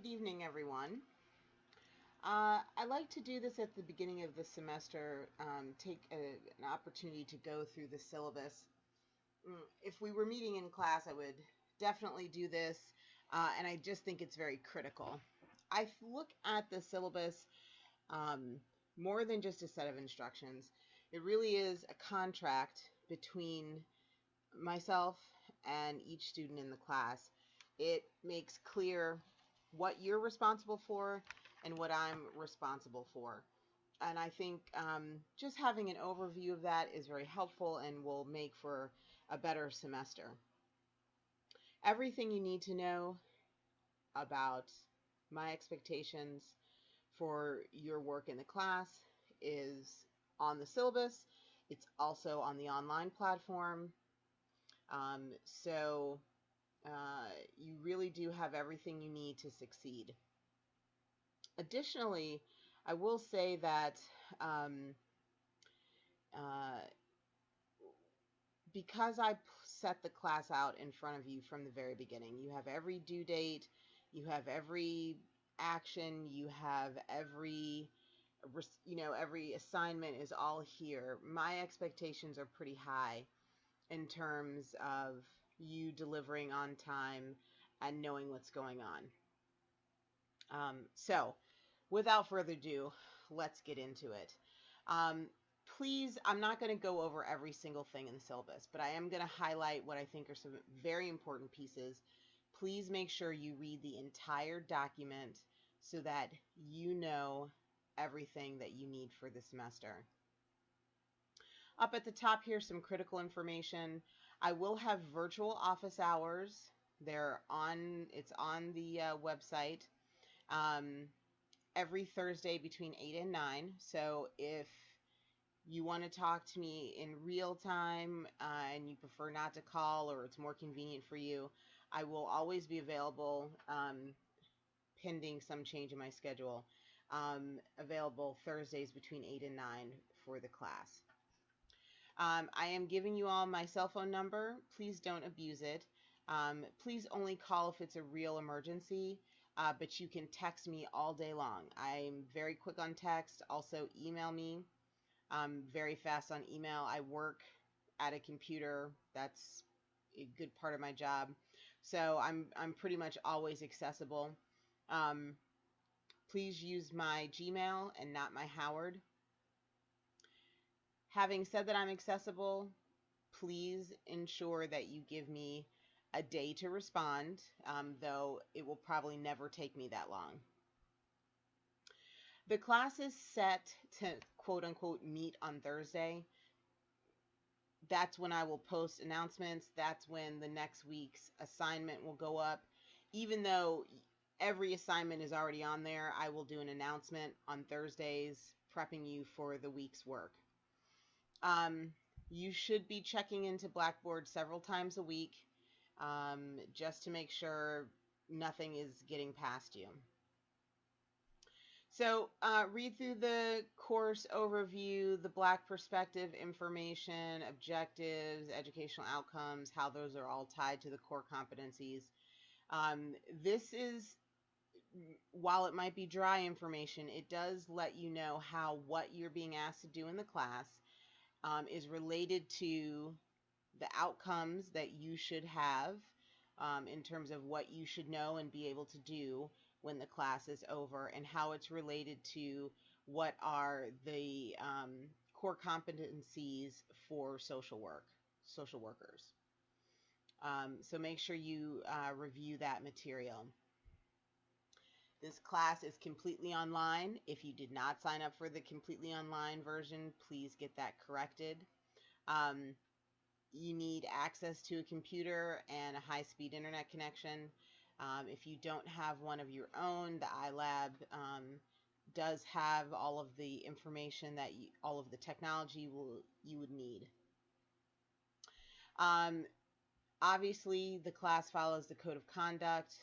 Good evening, everyone. I like to do this at the beginning of the semester, take an opportunity to go through the syllabus. If we were meeting in class, I would definitely do this, and I just think it's very critical. I look at the syllabus more than just a set of instructions. It really is a contract between myself and each student in the class. It makes clear what you're responsible for and what I'm responsible for. And I think just having an overview of that is very helpful and will make for a better semester. Everything you need to know about my expectations for your work in the class is on the syllabus. It's also on the online platform. So you really do have everything you need to succeed. Additionally, I will say that uh, because I set the class out in front of you from the very beginning, you have every due date, you have every action, you have every every assignment is all here. My expectations are pretty high in terms of you delivering on time and knowing what's going on. So without further ado, let's get into it. Please, I'm not going to go over every single thing in the syllabus, but I am going to highlight what I think are some very important pieces. Please make sure you read the entire document so that you know everything that you need for the semester. Up at the top here, some critical information. I will have virtual office hours. It's on the website. Every Thursday between 8 and 9. So if you want to talk to me in real time and you prefer not to call or it's more convenient for you, I will always be available pending some change in my schedule. Available Thursdays between 8 and 9 for the class. I am giving you all my cell phone number. Please don't abuse it. Please only call if it's a real emergency, but you can text me all day long. I'm very quick on text. Also, email me. I'm very fast on email. I work at a computer. That's a good part of my job. So I'm pretty much always accessible. Please use my Gmail and not my Howard. Having said that I'm accessible, please ensure that you give me a day to respond, though it will probably never take me that long. The class is set to quote unquote meet on Thursday. That's when I will post announcements. That's when the next week's assignment will go up. Even though every assignment is already on there, I will do an announcement on Thursdays prepping you for the week's work. You should be checking into Blackboard several times a week just to make sure nothing is getting past you. So read through the course overview, the Black perspective information, objectives, educational outcomes, how those are all tied to the core competencies. This is, while it might be dry information, it does let you know how what you're being asked to do in the class is related to the outcomes that you should have in terms of what you should know and be able to do when the class is over, and how it's related to what are the core competencies for social workers. So make sure you review that material. This class is completely online. If you did not sign up for the completely online version, please get that corrected. You need access to a computer and a high-speed internet connection. If you don't have one of your own, the iLab does have all of the information that all of the technology you would need. Obviously, the class follows the code of conduct.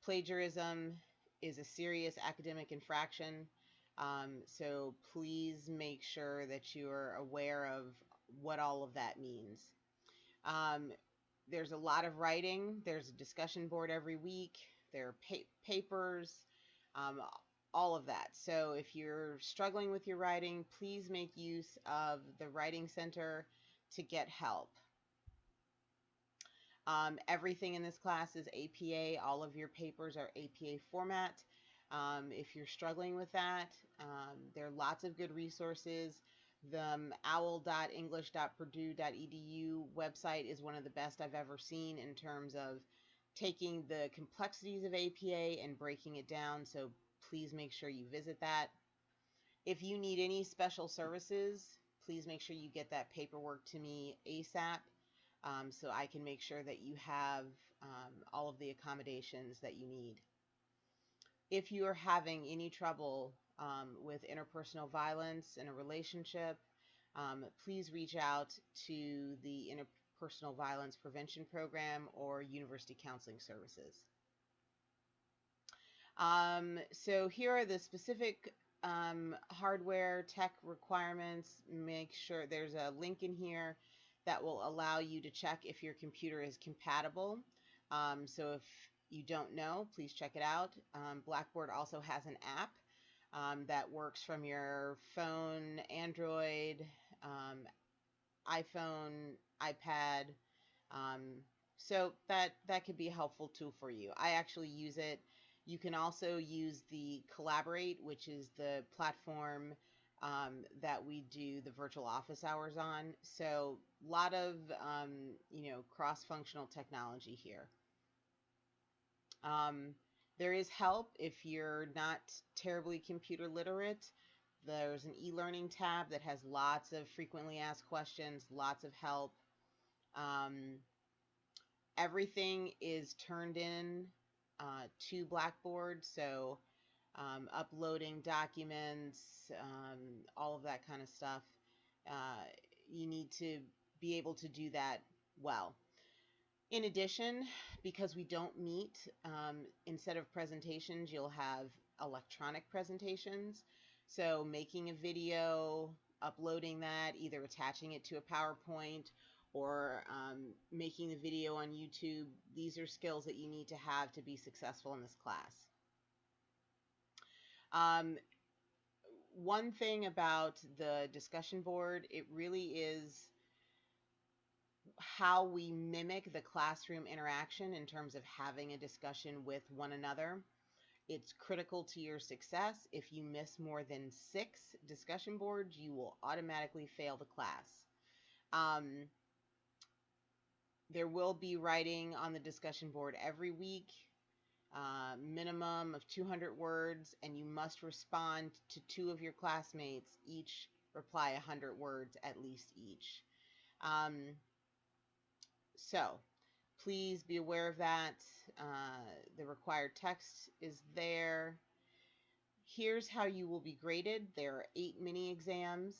Plagiarism is a serious academic infraction, so please make sure that you are aware of what all of that means. There's a lot of writing. There's a discussion board every week. their papers, um, all of that. So if you're struggling with your writing, please make use of the Writing Center to get help. Everything in this class is APA. All of your papers are APA format. If you're struggling with that, there are lots of good resources. The owl.english.purdue.edu website is one of the best I've ever seen in terms of taking the complexities of APA and breaking it down. So please make sure you visit that. If you need any special services, please make sure you get that paperwork to me ASAP. So I can make sure that you have all of the accommodations that you need. If you are having any trouble with interpersonal violence in a relationship, please reach out to the Interpersonal Violence Prevention Program or University Counseling Services. So here are the specific hardware tech requirements. Make sure there's a link in here that will allow you to check if your computer is compatible. So if you don't know, please check it out. Blackboard also has an app that works from your phone, Android, iPhone, iPad. So that could be a helpful tool for you. I actually use it. You can also use the Collaborate, which is the platform that we do the virtual office hours on. So a lot of cross-functional technology here. There is help if you're not terribly computer literate. There's an e-learning tab that has lots of frequently asked questions, lots of help. Everything is turned in to Blackboard, so uploading documents, all of that kind of stuff. You need to be able to do that well. In addition, because we don't meet, instead of presentations, you'll have electronic presentations. So making a video, uploading that, either attaching it to a PowerPoint or making the video on YouTube, these are skills that you need to have to be successful in this class. One thing about the discussion board, it really is how we mimic the classroom interaction in terms of having a discussion with one another. It's critical to your success. If you miss more than 6 discussion boards, you will automatically fail the class. There will be writing on the discussion board every week, minimum of 200 words, and you must respond to 2 of your classmates, each reply 100 words at least each. So please be aware of that. The required text is there. Here's how you will be graded. There are 8 mini exams,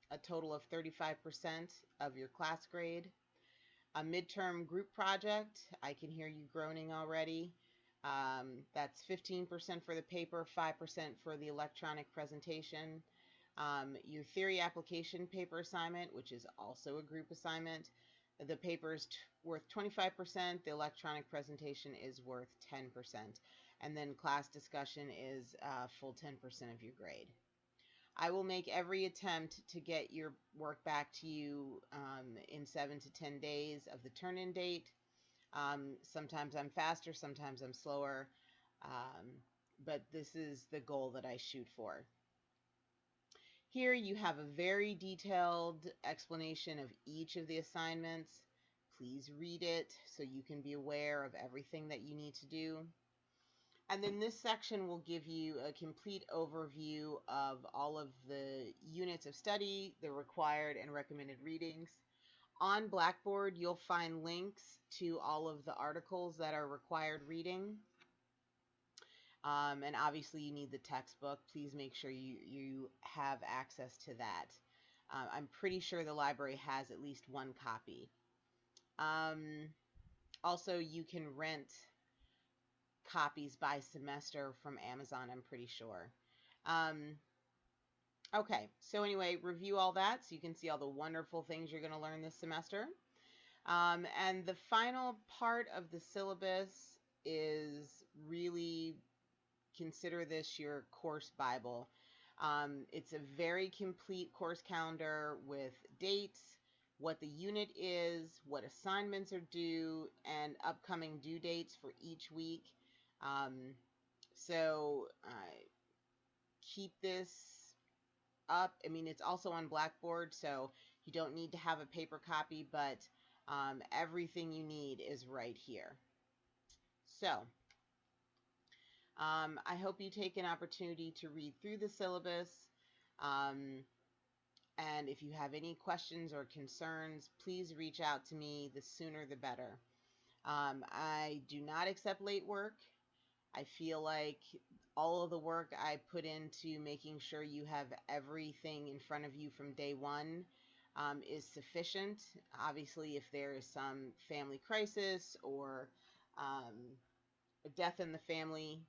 a total of 35% of your class grade. A midterm group project, I can hear you groaning already. That's 15% for the paper, 5% for the electronic presentation. Your theory application paper assignment, which is also a group assignment, the paper is worth 25%, the electronic presentation is worth 10%, and then class discussion is full 10% of your grade. I will make every attempt to get your work back to you in 7 to 10 days of the turn-in date. Sometimes I'm faster, sometimes I'm slower, but this is the goal that I shoot for. Here you have a very detailed explanation of each of the assignments. Please read it so you can be aware of everything that you need to do. And then this section will give you a complete overview of all of the units of study, the required and recommended readings. On Blackboard, you'll find links to all of the articles that are required reading. And obviously you need the textbook. Please make sure you have access to that. I'm pretty sure the library has at least 1 copy. Also, you can rent copies by semester from Amazon, I'm pretty sure. Okay, so anyway, review all that so you can see all the wonderful things you're going to learn this semester. And the final part of the syllabus is really, consider this your course Bible. It's a very complete course calendar with dates, what the unit is, what assignments are due, and upcoming due dates for each week. So keep this up. I mean, it's also on Blackboard, so you don't need to have a paper copy, but everything you need is right here. So I hope you take an opportunity to read through the syllabus. And if you have any questions or concerns, please reach out to me. The sooner the better. I do not accept late work. I feel like all of the work I put into making sure you have everything in front of you from day one is sufficient. Obviously, if there is some family crisis or a death in the family,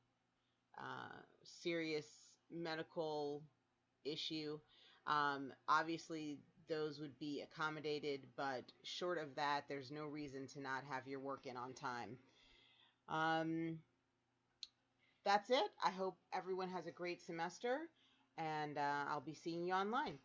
serious medical issue, obviously those would be accommodated, but short of that, there's no reason to not have your work in on time. That's it. I hope everyone has a great semester, and I'll be seeing you online.